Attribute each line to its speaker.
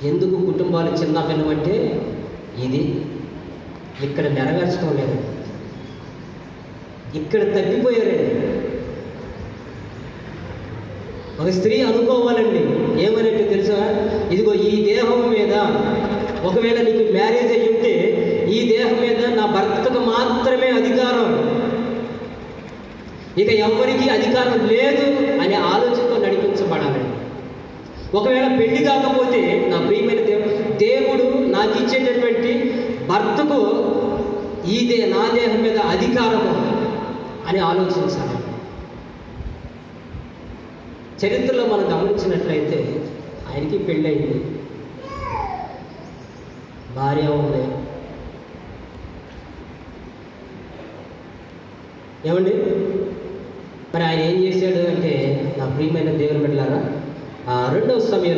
Speaker 1: ఎందుకు కుటుంబాలు చిన్న భిన్నమంటే ఇది ఇక్కడ నెరవేర్చడం లేదు, ఇక్కడ తప్పిపోయారండి. ఒక స్త్రీ అనుకోవాలండి ఏమనంటే తెలుసా, ఇదిగో ఈ దేహం మీద ఒకవేళ నీకు మ్యారేజ్ అయ్యి ఉంటే ఈ దేహం మీద నా భర్తకు మాత్రమే అధికారం, ఇక ఎవరికి అధికారం లేదు అనే ఆలోచనతో నడిపించబడాలండి. ఒకవేళ పెళ్లి కాకపోతే నా ప్రియమైన దేవుడు నాకు ఇచ్చేటటువంటి భర్తకు నా దేహం మీద అధికారము అని ఆలోచించాలి. చరిత్రలో మనం గమనించినట్లయితే ఆయనకి పెళ్ళయింది, భార్య ఉంది. ఏమండి మరి ఆయన ఏం చేశాడు అంటే, నా ప్రియమైన దేవుని బిడ్డలారా, రెండవ సమయం